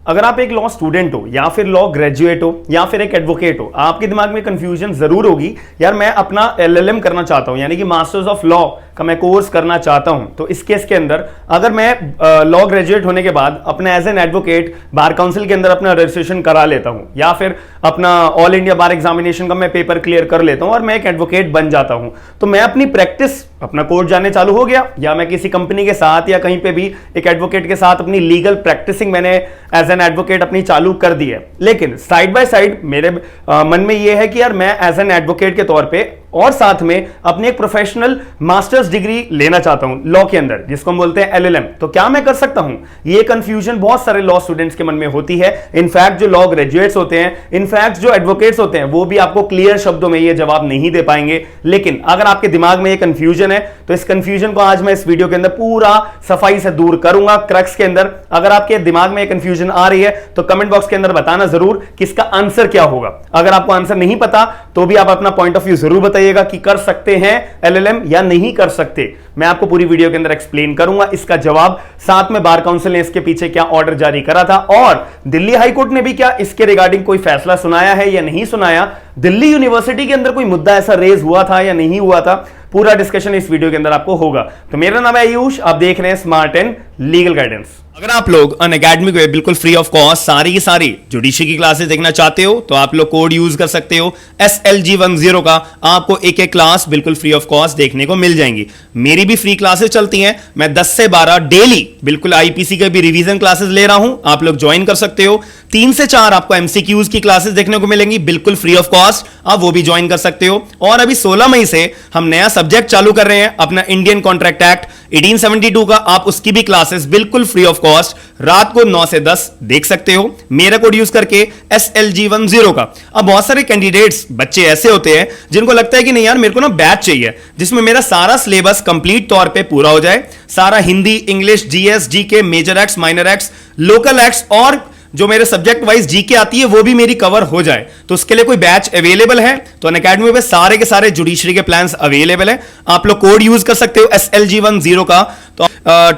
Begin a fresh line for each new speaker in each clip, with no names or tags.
अगर आप एक लॉ स्टूडेंट हो या फिर लॉ ग्रेजुएट हो या फिर एक एडवोकेट हो, आपके दिमाग में कंफ्यूजन जरूर होगी, यार मैं अपना एलएलएम करना चाहता हूं, यानी कि मास्टर्स ऑफ लॉ का मैं कोर्स करना चाहता हूं। तो इस केस के अंदर अगर मैं लॉ ग्रेजुएट होने के बाद अपने as an advocate bar council के अंदर अपना रजिस्ट्रेशन करा लेता हूं या फिर अपना ऑल इंडिया बार एग्जामिनेशन का मैं पेपर क्लियर कर लेता हूं और मैं एक एडवोकेट बन जाता हूं, तो मैं अपनी प्रैक्टिस अपना कोर्ट जाने चालू हो गया, या मैं किसी कंपनी के साथ या कहीं पे भी एक एडवोकेट के साथ अपनी लीगल प्रैक्टिसिंग मैंने एज एन एडवोकेट अपनी चालू कर दी है। लेकिन साइड बाय साइड मेरे मन में यह है कि यार मैं एज एन एडवोकेट के तौर पे और साथ में अपनी एक प्रोफेशनल मास्टर्स डिग्री लेना चाहता हूं लॉ के अंदर, जिसको हम बोलते हैं एलएलएम। तो क्या मैं कर सकता हूं? ये कंफ्यूजन बहुत सारे लॉ स्टूडेंट्स के मन में होती है। इनफैक्ट जो लॉ ग्रेजुएट्स होते हैं, इनफैक्ट जो एडवोकेट्स होते हैं, वो भी आपको क्लियर शब्दों में ये जवाब नहीं दे पाएंगे। लेकिन अगर आपके दिमाग में ये कंफ्यूजन है तो इस कंफ्यूजन को आज मैं इस वीडियो के अंदर पूरा सफाई से दूर करूंगा क्रक्स के अंदर। अगर आपके दिमाग में ये कंफ्यूजन आ रही है तो कमेंट बॉक्स के अंदर बताना जरूर कि इसका आंसर क्या होगा। अगर आपको आंसर नहीं पता तो भी आप अपना पॉइंट ऑफ व्यू जरूर बताइएगा कि कर सकते हैं एलएलएम या नहीं कर सकते। मैं आपको पूरी वीडियो के अंदर एक्सप्लेन करूंगा इसका जवाब, साथ में बार काउंसिल ने इसके पीछे क्या ऑर्डर जारी करा था और दिल्ली हाई कोर्ट ने भी क्या इसके रिगार्डिंग कोई फैसला सुनाया है या नहीं सुनाया, दिल्ली यूनिवर्सिटी के अंदर कोई मुद्दा ऐसा रेज हुआ था या नहीं हुआ था, पूरा डिस्कशन इस वीडियो के अंदर आपको होगा। तो मेरा नाम है आयुष, आप देख रहे हैं स्मार्ट एंड लीगल गाइडेंस। अगर आप लोग अनअकैडमी पे बिल्कुल फ्री ऑफ कॉस्ट सारी की सारी जुडिशरी की क्लासेस देखना चाहते हो तो आप लोग कोड यूज कर सकते हो SLG10 का, आपको एक एक क्लास बिल्कुल फ्री ऑफ कॉस्ट देखने को मिल जाएंगी। मेरी भी फ्री क्लासेस चलती हैं, मैं 10 से 12 डेली बिल्कुल आईपीसी के भी रिवीजन क्लासेस ले रहा हूं, आप लोग ज्वाइन कर सकते हो। 3 से 4 आपको एमसीक्यूज की क्लासेस देखने को मिलेंगी बिल्कुल फ्री ऑफ कॉस्ट, आप वो भी ज्वाइन कर सकते हो। और अभी 16 मई से हम नया सब्जेक्ट चालू कर रहे हैं अपना इंडियन कॉन्ट्रैक्ट एक्ट 1872 का, आप उसकी भी क्लासेस बिल्कुल फ्री ऑफ कॉस्ट रात को 9 से 10 देख सकते हो मेरा कोड यूज करके SLG10 का। अब बहुत सारे कैंडिडेट्स बच्चे ऐसे होते हैं जिनको लगता है कि नहीं यार मेरे को ना बैच चाहिए जिसमें मेरा सारा सिलेबस कंप्लीट तौर पे पूरा हो जाए, सारा Hindi, English, GS, GK, major acts, minor acts, local acts और जो मेरे सब्जेक्ट वाइज जीके आती है वो भी मेरी कवर हो जाए। तो उसके लिए कोई बैच अवेलेबल है तो अनअकैडमी पे सारे के सारे जुडिशरी के प्लान्स अवेलेबल है, आप लोग कोड यूज कर सकते हो SLG10 का। तो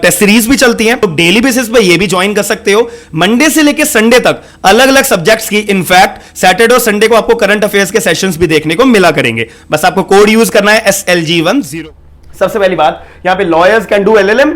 टेस्ट सीरीज भी चलती हैं तो डेली बेसिस पे ये भी ज्वाइन कर सकते हो, मंडे से लेकर संडे तक अलग अलग सब्जेक्ट्स की। इनफैक्ट सैटरडे और संडे को आपको करंट अफेयर्स के सेशंस भी देखने को मिला करेंगे, बस आपको कोड यूज करना है SLG10। सबसे पहली बात, यहां पे lawyers can do LLM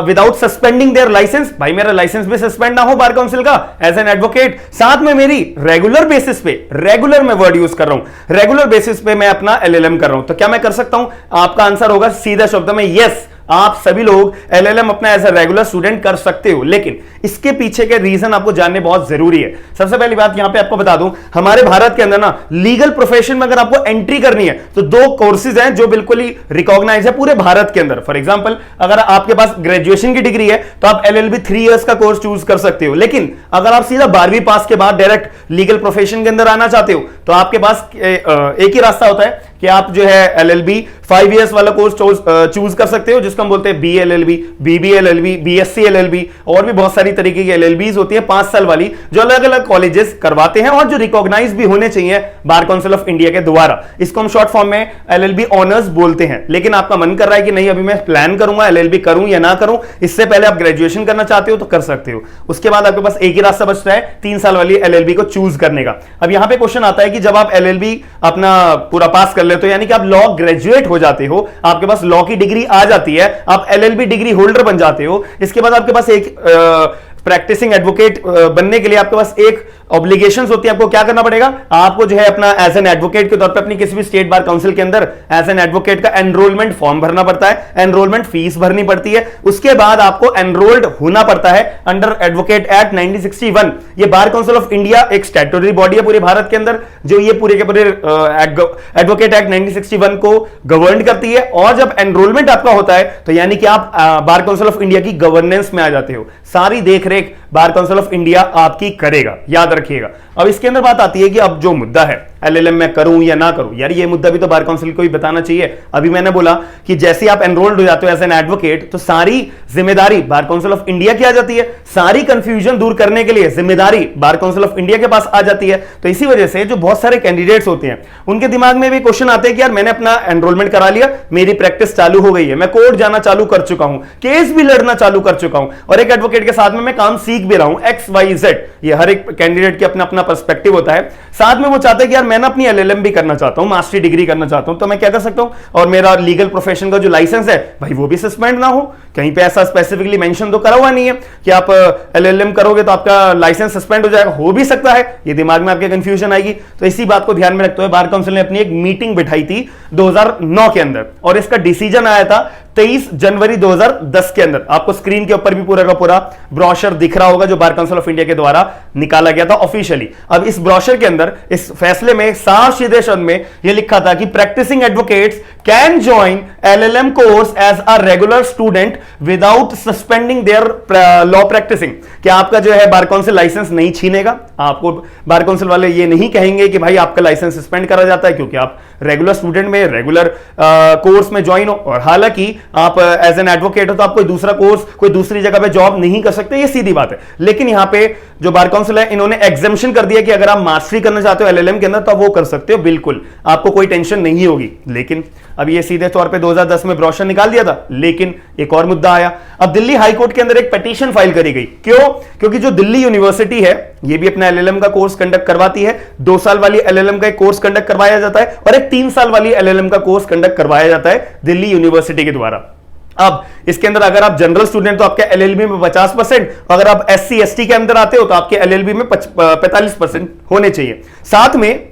without suspending their licence. भाई मेरा लाइसेंस भी सस्पेंड ना हो बार काउंसिल का एज एन एडवोकेट, साथ में मेरी रेगुलर बेसिस पे, रेगुलर मैं वर्ड यूज कर रहा हूं, रेगुलर बेसिस पे मैं अपना एलएलएम कर रहा हूं। तो क्या मैं कर सकता हूं? आपका आंसर होगा सीधा शब्द में यस, आप सभी लोग एलएलएम अपना एज ए रेगुलर स्टूडेंट कर सकते हो। लेकिन इसके पीछे के रीजन आपको जानने बहुत जरूरी है। सबसे पहली बात यहां पे आपको बता दूं, हमारे भारत के अंदर ना लीगल प्रोफेशन में अगर आपको एंट्री करनी है तो 2 कोर्सेज हैं जो बिल्कुल ही रिकॉग्नाइज है पूरे भारत के अंदर। फॉर एग्जांपल अगर आपके पास ग्रेजुएशन की डिग्री है तो आप LLB 3 इयर्स का कोर्स चूज कर सकते हो। लेकिन अगर आप सीधा 12वीं पास के बाद डायरेक्ट लीगल प्रोफेशन के अंदर आना चाहते हो तो आपके पास एक ही रास्ता होता है कि आप जो है LLB 5 इयर्स वाला कोर्स चूज कर सकते हो, जिसको हम बोलते हैं BLLB, BBLLB, BSc LLB और भी बहुत सारी तरीके की LLBs होती है 5 साल वाली, जो अलग अलग कॉलेजेस करवाते हैं और जो रिकॉग्नाइज भी होने चाहिए बार काउंसिल ऑफ इंडिया के द्वारा। इसको हम शॉर्ट फॉर्म में LLB ऑनर्स बोलते हैं। लेकिन आपका मन कर रहा है कि नहीं अभी मैं प्लान करूंगा LLB करूं या ना करूं, इससे पहले आप ग्रेजुएशन करना चाहते हो तो कर सकते हो। उसके बाद आपके पास एक ही रास्ता बचता है 3 साल वाली LLB को चूज करने का। अब यहां पे क्वेश्चन आता है कि जब आप LLB अपना पूरा पास कर लेते हो, यानी कि आप लॉ ग्रेजुएट हो जाते हो, आपके पास लॉ की डिग्री आ जाती है, आप LLB डिग्री होल्डर बन जाते हो, इसके बाद आपके पास एक प्रैक्टिसिंग एडवोकेट बनने के लिए आपके पास एक ऑब्लिगेशंस होती है। आपको क्या करना पड़ेगा? आपको जो है अपना एज एन एडवोकेट के तौर पे अपनी किसी भी स्टेट बार काउंसिल के अंदर एज एन एडवोकेट का एनरोलमेंट फॉर्म भरना पड़ता है, एनरोलमेंट फीस भरनी पड़ती है। उसके बाद आपको एनरोल्ड होना पड़ता है अंडर एडवोकेट एक्ट 1961। ये बार काउंसिल ऑफ इंडिया एक स्टैट्यूटरी बॉडी है पूरे भारत के अंदर जो ये पूरे के पूरे एडवोकेट एक्ट 1961 को गवर्न करती है। और जब एनरोलमेंट आपका होता है तो यानी कि आप बार काउंसिल ऑफ इंडिया की गवर्नेंस में आ जाते हो, सारी देखरेख बार काउंसिल ऑफ इंडिया आपकी करेगा, याद रखिएगा। अब इसके अंदर बात आती है कि अब जो मुद्दा है एलएलएम मैं करूं या ना करूं? यार ये मुद्दा भी तो बार काउंसिल को भी बताना चाहिए। अभी मैंने बोला कि जैसे ही आप एनरोल्ड हो जाते हो एज एन एडवोकेट तो सारी जिम्मेदारी बार काउंसिल ऑफ इंडिया की आ जाती है, सारी कंफ्यूजन दूर करने के लिए जिम्मेदारी बार काउंसिल ऑफ इंडिया के पास आ जाती है। तो इसी वजह से जो बहुत सारे कैंडिडेट्स होते हैं उनके दिमाग में भी क्वेश्चन आते हैं कि यार मैंने अपना एनरोलमेंट करा लिया, मेरी प्रैक्टिस चालू हो गई है, मैं कोर्ट जाना चालू कर चुका हूं, केस भी लड़ना चालू कर चुका हूं और एक एडवोकेट के साथ में मैं काम सीख भी रहा हूं, एक्स वाई जेड। ये हर एक कैंडिडेट की अपना अपना पर्सपेक्टिव होता है। साथ में वो चाहते हैं कि यार मैं ना अपनी एलएलएम भी करना चाहता हूं, मास्टरी डिग्री करना चाहता हूं, तो मैं क्या कर सकता हूं? और मेरा लीगल प्रोफेशन का जो लाइसेंस है भाई वो भी सस्पेंड ना हो। कहीं पे ऐसा स्पेसिफिकली मेंशन तो करा हुआ नहीं है कि आप एलएलएम करोगे तो आपका लाइसेंस सस्पेंड हो जाएगा, हो भी सकता है। ये दिमाग में आपके कंफ्यूजन आएगी। तो इसी बात को ध्यान में रखते हुए बार काउंसिल ने अपनी एक मीटिंग बिठाई थी 2009 के अंदर और इसका डिसीजन आया था 23 जनवरी 2010 के अंदर। आपको स्क्रीन के ऊपर भी पूरा का पूरा ब्रोशर दिख रहा होगा जो बार काउंसिल ऑफ इंडिया के द्वारा निकाला गया था ऑफिशियली। अब इस ब्रोशर के अंदर इस फैसले में साफ सीधे शब्द में यह लिखा था कि practising advocates can join LLM course as a regular student without suspending their law practising. क्या आपका जो है बार काउंसिल लाइसेंस नहीं छीनेगा? आपको बार काउंसिल वाले ये नहीं कहेंगे कि भाई आपका लाइसेंस सस्पेंड करा जाता है क्योंकि आप रेगुलर स्टूडेंट में रेगुलर कोर्स में ज्वाइन हो। और हालांकि आप एज एन एडवोकेट हो तो आप कोई दूसरा कोर्स कोई दूसरी जगह पे जॉब नहीं कर सकते, ये सीधी बात है। लेकिन यहां पे जो बार काउंसिल है इन्होंने एग्जेम्पशन कर दिया कि अगर आप मास्टरी करना चाहते हो एलएलएम के अंदर तो आप वो कर सकते हो, बिल्कुल आपको कोई टेंशन नहीं होगी। लेकिन अब ये सीधे तौर पे 2010 में ब्रोशर निकाल दिया था। लेकिन एक और मुद्दा आया। अब दिल्ली हाईकोर्ट के अंदर एक पिटीशन फाइल करी गई। क्यों? क्योंकि जो दिल्ली यूनिवर्सिटी है ये भी अपना एलएलएम का कोर्स कंडक्ट करवाती है। 2 साल वाली एलएलएम का एक कोर्स कंडक्ट करवाया जाता है और एक 3 साल वाली एलएलएम का कोर्स कंडक्ट करवाया जाता है दिल्ली यूनिवर्सिटी के द्वारा। अब इसके अंदर अगर आप जनरल स्टूडेंट तो आपके एलएलबी में 50%, अगर आप एससी एसटी के अंदर आते हो तो आपके एलएलबी में 45% होने चाहिए। साथ में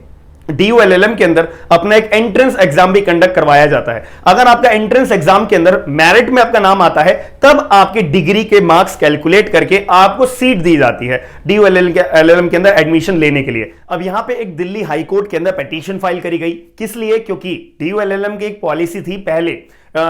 DU-LLM के अंदर अपना एक एंट्रेंस एग्जाम भी कंडक्ट करवाया जाता है। अगर आपका एंट्रेंस एग्जाम के अंदर मेरिट में आपका नाम आता है तब आपके डिग्री के मार्क्स कैलकुलेट करके आपको सीट दी जाती है DU-LLM के अंदर एडमिशन लेने के लिए। अब यहां पे एक दिल्ली हाई कोर्ट के अंदर पिटीशन फाइल करी गई। किस लिए? क्योंकि DU-LLM की एक पॉलिसी थी पहले।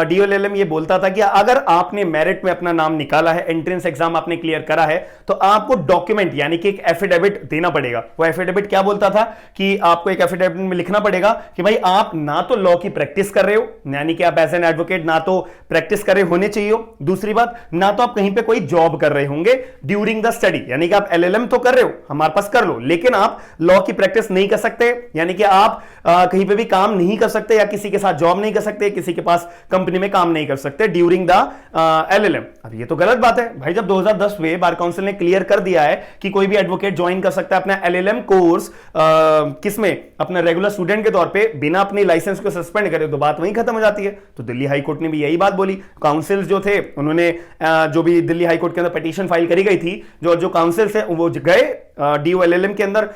DU-LLM ये बोलता था कि अगर आपने मेरिट में अपना नाम निकाला है, एंट्रेंस एग्जाम आपने क्लियर करा है, तो आपको डॉक्यूमेंट यानी कि एक एफिडेविट देना पड़ेगा। वो एफिडेविट क्या बोलता था कि आपको एक एफिडेविट में लिखना पड़ेगा कि भाई आप ना तो लॉ की प्रैक्टिस कर रहे हो, यानी कि आप एज एन एडवोकेट ना तो प्रैक्टिस कर रहे होने चाहिए हो। दूसरी बात, ना तो आप कहीं पे कोई जॉब कर रहे होंगे ड्यूरिंग द स्टडी, यानी कि आप एलएलएम तो कर रहे हो, हमारे पास कर लो, लेकिन आप लॉ की प्रैक्टिस नहीं कर सकते, यानी कि आप कहीं पे भी काम नहीं कर सकते या किसी के साथ जॉब नहीं कर सकते, किसी के पास कंपनी में काम नहीं कर सकते ड्यूरिंग द एलएलएम। अब ये तो गलत बात है भाई। जब 2010 में बार काउंसिल ने क्लियर कर दिया है कि कोई भी एडवोकेट ज्वाइन कर सकता है अपना एलएलएम कोर्स किसमें, अपना रेगुलर स्टूडेंट के तौर पे, बिना अपनी लाइसेंस को सस्पेंड करे, तो बात वहीं खत्म हो जाती है। तो दिल्ली हाई कोर्ट ने भी यही बात बोली। काउंसिल जो थे उन्होंने जो भी दिल्ली हाई कोर्ट के अंदर पिटीशन फाइल करी गई थी, जो काउंसिल थे वो गए DU-LLM के अंदर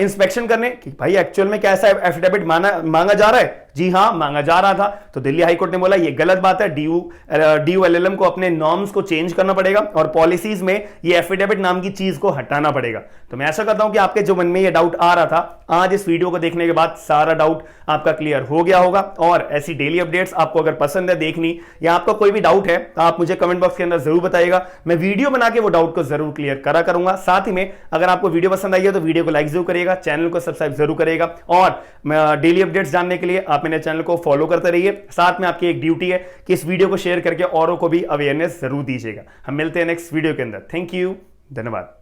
इंस्पेक्शन करने कि भाई एक्चुअल में क्या ऐसा एफिडेविट मांगा जा रहा है। जी हां, मांगा जा रहा था। तो दिल्ली हाई कोर्ट ने बोला ये गलत बात है, DU-LLM को अपने नॉर्म्स को चेंज करना पड़ेगा और पॉलिसीज में ये एफिडेविट नाम की चीज को हटाना पड़ेगा। तो मैं ऐसा करता हूं कि आपके जो मन में ये डाउट आ रहा था, आज इस वीडियो को देखने के बाद सारा डाउट आपका क्लियर हो गया होगा। और ऐसी डेली अपडेट्स आपको अगर पसंद है देखनी या आपका कोई भी डाउट है तो आप मुझे कमेंट बॉक्स के अंदर जरूर बताइएगा। मैं वीडियो बना के वो डाउट को जरूर क्लियर करा करूंगा। साथ ही में अगर आपको वीडियो पसंद आई है तो वीडियो को लाइक जरूर करिएगा, चैनल को सब्सक्राइब जरूर करिएगा और डेली अपडेट्स जानने के लिए आप मेरे चैनल को फॉलो करते रहिए। साथ में आपकी एक ड्यूटी है कि इस वीडियो को शेयर करके औरों को भी अवेयरनेस जरूर दीजिएगा। हम मिलते हैं नेक्स्ट वीडियो के अंदर। थैंक यू, धन्यवाद।